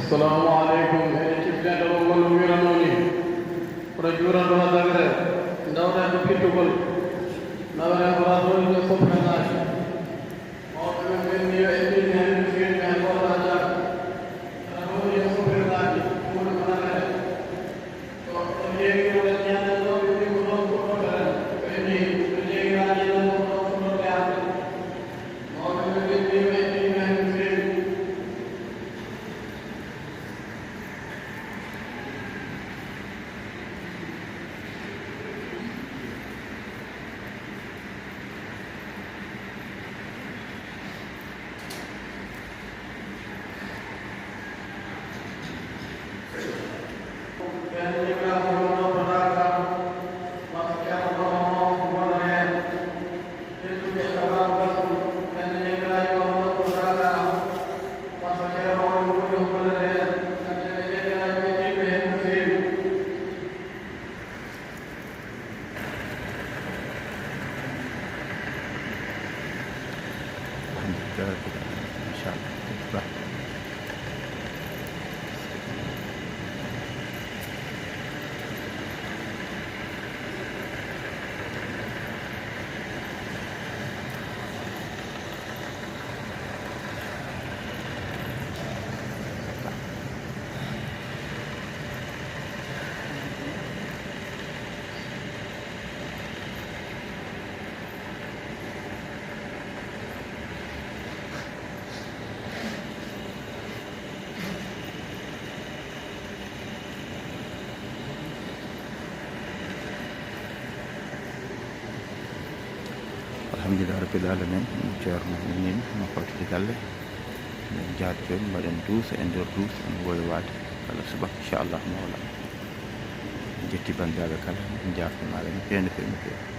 Assalamu alaikum. Tifnede o ngol wiranoni kono juuranɗo dagre dawrede fittugol nawre ko rasoyde sofrenaji mawɓe ɓe ɓenni yo eɗɗini hen firni hen gollaja rasoyde sofrenaji woni ko nagare to jeegiroɗen ñanden ɗo ɓe mbi ko ɗon fuɗɗoɓeren ɓenni to jeegiraji ɗon ko ɗon fuɗɗoɓe hamɓe mawɓe ɓe ɓenni yo eɗɗini hen firni alhamdulillah rabbil alamin ceerno min no fawtide galle min jaadi joni mbaɗen duusa e nder duusa en woywade kala subaka inchallah mawla jetti bandiraɓe kala en jafnamaɓe no fewi no fewi no fewi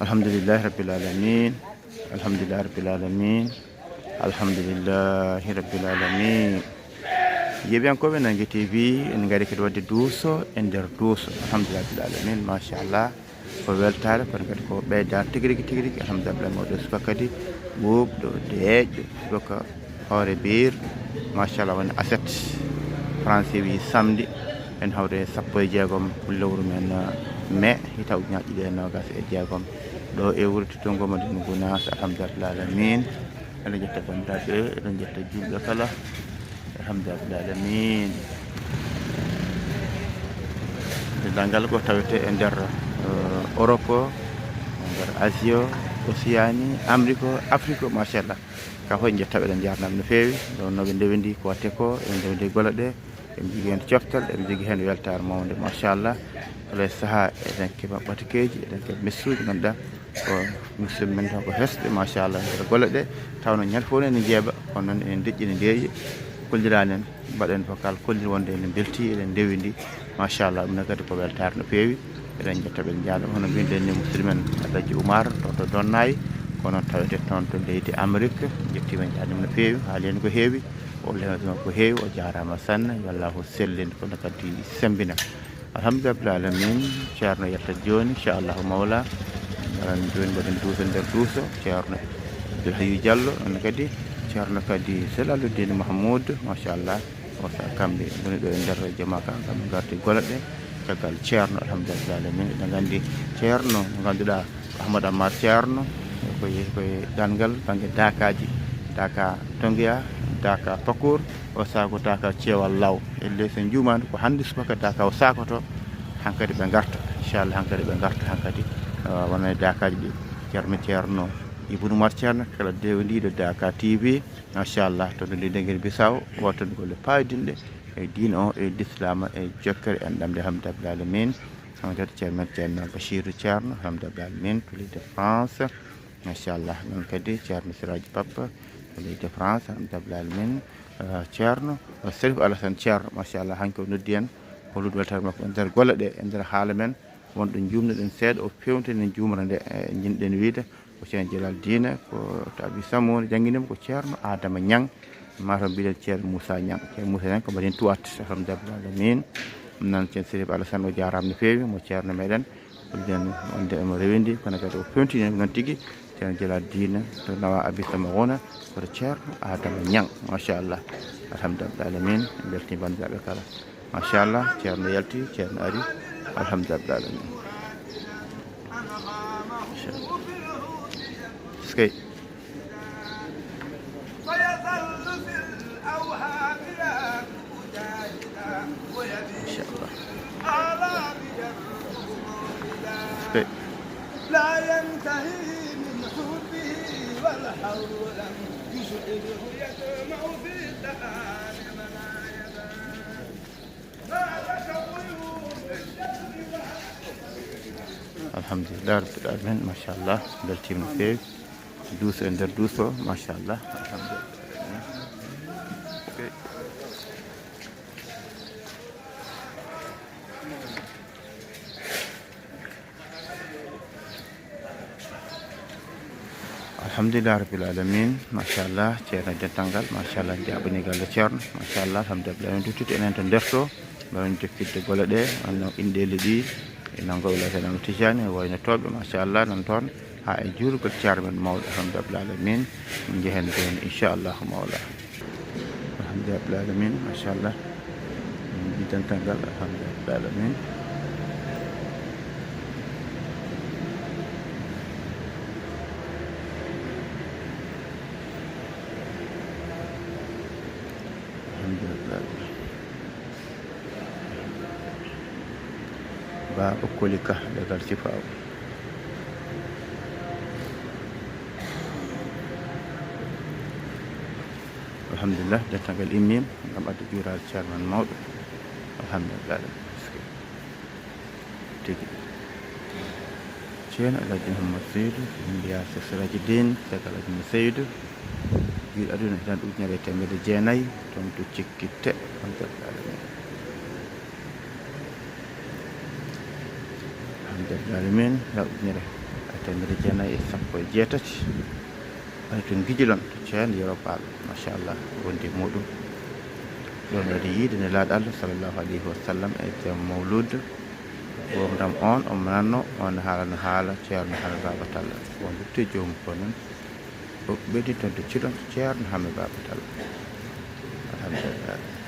alhamdulillahi rabbil alamin alhamdulillahi rabbil alamin alhamdulillahi rabbil alamin yeɓiyankoɓe Nangue TV en gaari kadi wadde duuso e nder duuso alhamdulillahi rabbil alamin machallah ko weltare kono kadi ko ɓeydare tigui rigui alhamdulillah mawɗo subaka kadi ɓuuɓɗo deeƴƴo subaka hoore biir machallah woni aset français wi samedi en hawre 16 lewru men mai hitaw ujunnaje ɗiɗi e nogas e jeegom ɗo e wuuro Titto Madina Gounass alhamdulillah alamin eɗen jetta bandiraɓe eɗen jetta julɓe kala alhamdulillah alamin dendagal ko tawete e nder Europe o nder Asie o Océanie Amérique o Afrique o machallah ka fof en jettaɓe eɗen jarnama no fewi ɗon noɓe ndewendi ko watte ko eɓe ndewendi golle ɗe eɓe jogui hen coftal eɓe jogui hen weltare mawde machallah kala saaha eɗen keeɓa ɓatikeji eɗen keeɓa messruji ganduɗa ko musidɓe men tan ko hesɓe machallah nder golle ɗe tawno ñande fof ene jeeɓa kono noon enen deƴƴini ndeeƴi kollirani en mbaɗen focal kollir wonde enen belti eɗen ndewindi machallah ɗum ne kadi ko weltare no fewi eɗen jettaɓe en jaɗo hono mbinoɗen ni musidɗo men Alaji Oumar to Donnayi kono tawete toon to leydi Amérique jettima en jaɗima no fewi haalino ko heewi o lewdima ko heewi o jarama sanne yo Allahu sellin kono kadi sembina alhamdulillah rabbil alamin ceerno yetta joni inchallahu mawla aran joni mbaɗen duuso nder duuso ceerno Abdoul Hayyu Diallo on kadi ceerno kadi Selaluddin Mahmoud machallah o sa kamɓe goni ɗo e nder jamaka kamɓe gardi golle ɗe caggal ceerno alhamdulillah alamin eɗen gandi ceerno mo ganduɗa Ahmadou Amar ceerno koye ɗangal banggue dakaji daka Tonguia daka Pakour o sako daka Ceewal Law elle so jumani ko hande subaka daka o sakoto hankkadi ɓe garta inchallah hankkadi ɓe garta hankkadi wona dakaji ɗi ceerno Ibnu Mar ceerno kala dewdiɗo Daka TV machallah to ndi Guinée Bissau woton golle paydinɗe e diine o e l'islam e jokkere enɗamde alhamdulillah alamin kadi ceerno Bachirou ceerno alhamdulillah alamin to leydi France machallah non kadi ceerno Siraji Papa to leydi France alhamdulillah alamin ceerno Serif Alassane ceerno machallah hanko noddi en holude weltare makko e nder golle ɗe e nder haala men wonɗo jumnoɗen seeɗa o fewtini jumra nde jinɗen wiide ko ceerno Djelal Dine ko Tabi Samoni jangguinima ko ceerno Adama Niang mataw mbiɗen ceerno Moussa Niang ceerno Moussa Niang ko mbaɗen tuwat alhamdulillah alamin nan ceerno Serif Alassane o jarama no fewi mo ceerno meɗen ɗen wonde emo rewindi kono kadi o fewtini noon tigui ceerno Djelal Dine to nawa abisama wona koto ceerno Adama Niang machallah alhamdulillah alamin en belti bandiraɓe kala machallah ceerno yalti ceerno ari alhamdulillah alamin skay لا ينتهي من حبه والحول يشعره يدمع في الدهان منايبا ما لك الطيور alhamdulillah rabbil alamin machallah beltima no fewi duuso e nder duuso machallah alhamdulillah alhamdulillah rabbil alamin machallah ceerno dental machallah jaɓani galle ceerno machallah alhamdulillah en duttito enen to nderto mbawen jokkidde golle ɗe anno inɗele ɗi enen gowlatenamo tijani e waynotoɓe machallah non toon ha e juurgol ceerno men mawɗo alhamdulillah alamin min jehen den inchallahu mawla alhamdulillah rabbil alamin machallah dental alhamdulillah alamin ba ɓokkoli ka legal sifaw alhamdulillah dental immim gam adda juurade ceerno men mawɗo alhamdulillah tigi ceerno Alhaji Mouhammad Seydou mbiya Siraji Dine caggal Alhaji mo Seydou jiiɗo aduna hitan ujunere e temedde jeenayyi toon to cikkitte alhamdulillah alamin la ujunere e temedde jeenayyi e sappo e jeetati ay to guijilon to ceerno Yero Baal machallah wondi muɗum ɗon waɗi yiide ne laaɗo Allah sallllahu alayhi wa sallam e jam mawlud gurdam on o nanno on haalano haala ceerno Hammet Baba Talla won lutte jomum ko noon o ɓeddi toon to cilon to ceerno Hammet Baba Talla alhamdulillah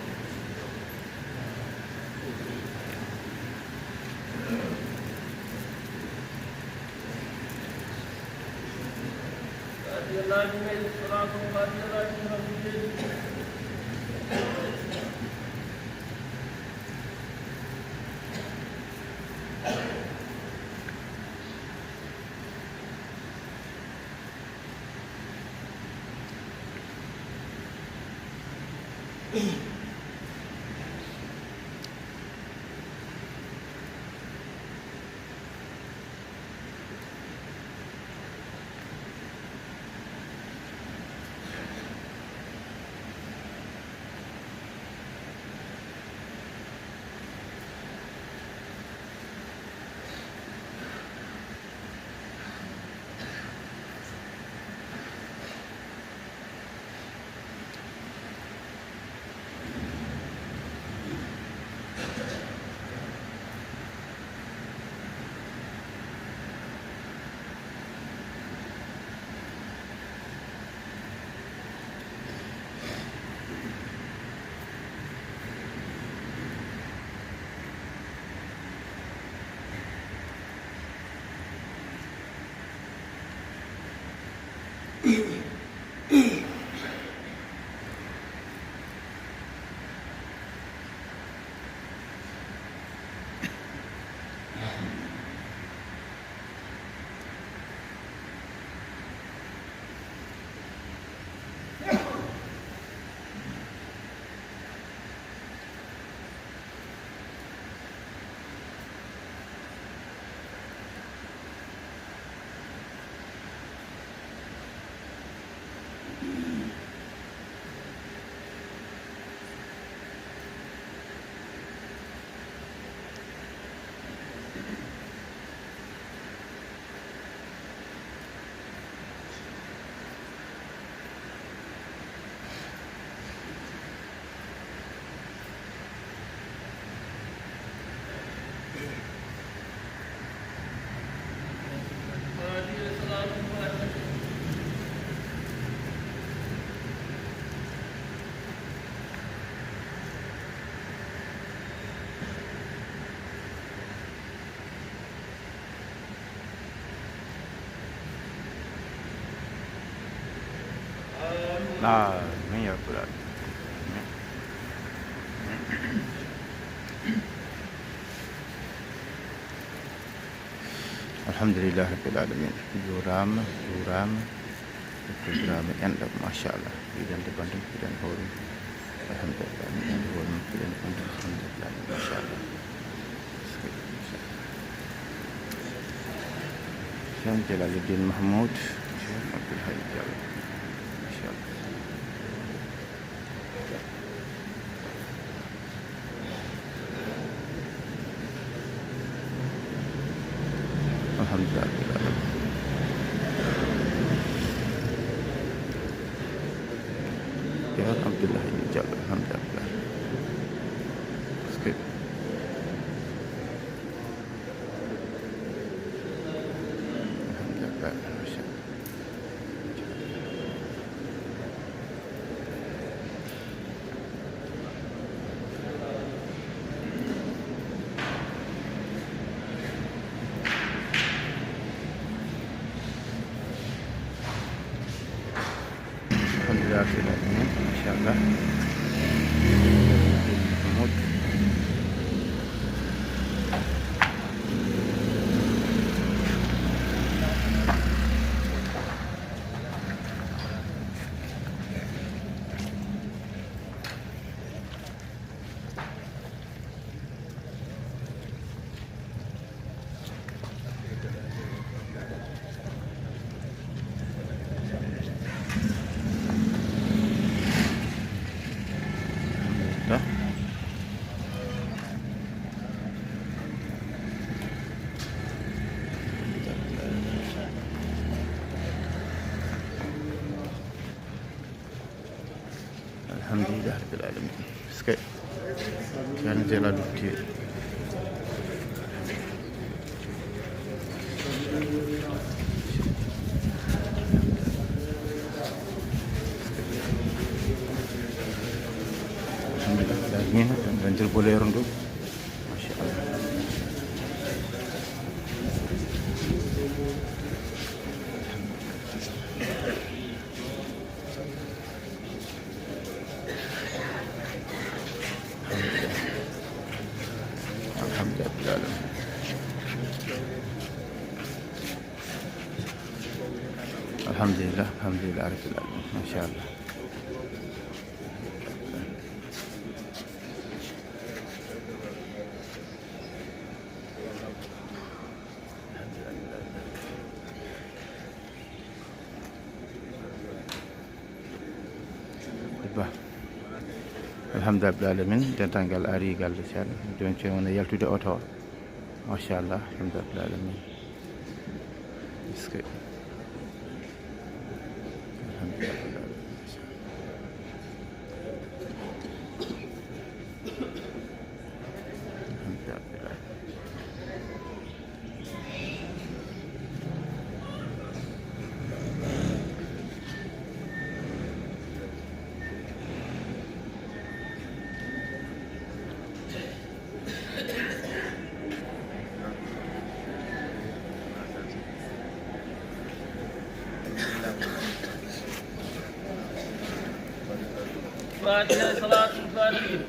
Amin ya rabbal alamin. Alhamdulillah rabbil alamin. Jurama programme enɗo machallah wiɗen de bandum fiɗen hoore alhamdulillah en hoore fiɗen bandum alhamdulillah machallah Cheikh Jalaluddin Mahmoud Cheikh Abdoul Hayy Diallo machallah alhamdulillah rabbil alamin. Cheikh Abdoul Hayy Diallo alhamdulillah. Skip. Alhamdulillah machallah. Alhamdulillah rabbil alamin machallah. Mahmoud alhamdulillah. Alhamdulillah rabbil alamin. Skip. Cheikh Jalaluddin. Alhamdulillah ini banjir boleh runtuh. Masyaallah. Alhamdulillah. Alhamdulillah, alhamdulillah rabbil alamin. Masyaallah. Alhamdulillah rabbil alamin. Dentangal ari galle Ceerno joni so wona yaltude oto machallah alhamdulillah rabbil alamin. Skip. Alhamdulillah rabbil alamin. Alhamdulillah rabbil alamin. فاتحة صلاة الفاتحين.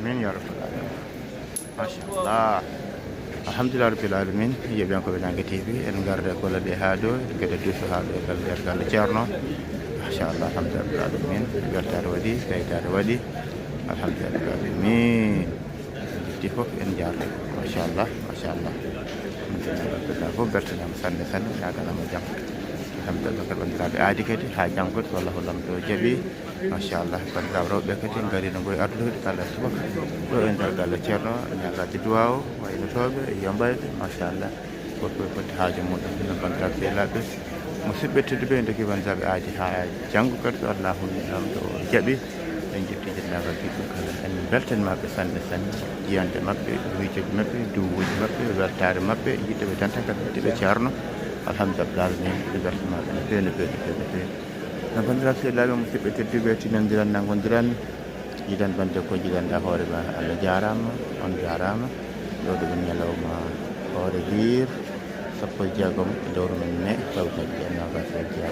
Amin ya rabbal alamin. Masyaallah. Alhamdulillah rabbil alamin. Yeɓe ko ɓe Nanga TV en garde golle ɗe ha ɗo gueɗe duuso ha ɗo galle nder galle ceerno. Machallah alhamdulillah rabbil alamin. Weltare waɗi ɓeydare waɗi. Alhamdulillah rabbil alamin. Jetti fof en jarde. Machallah machallah. Alhamdulillah fof beltanama sanne sanne ñaganama jaam. Alhamdulillah kadi bandiraɓe aadi kadi ha janggoto wallahu lam ɗo jaaɓi. Machallah bandiraɓe rewɓe kadi garino goye ardude kala subaka ɗo e nder galle ceerno ñagaji duwaw waynotoɓe yombayɓe machallah goto koye fodde haajo muɗum ɗino bandiraɓe sehlaɓe musidɓe tedduɓe dogui bandiraɓe aadi ha janggo kadi so allahu lam ɗo jaaɓi en jetti jennagal giɗɗo kala en beltanimabɓe sanne sanne jiyande mabɓe miijoji mabɓe duwuji mabɓe weltare mabɓe yiddeɓe tan tan kadi yiddeɓe ceerno alhamdulillah alamin ɓe beltanimaɓe no fewi no fewi no fewi no fewi no bandiraɓe sehlaɓe musidɓe tedduɓe tinodiran nagodiran jiiɗan bande ko jiiɗanɗa hoore ma Allah jarama on jarama ɗo ɗo ɗum ñalawma hoore lir sappo e jeegom lewru men mai fewtaji e nogas e jeegom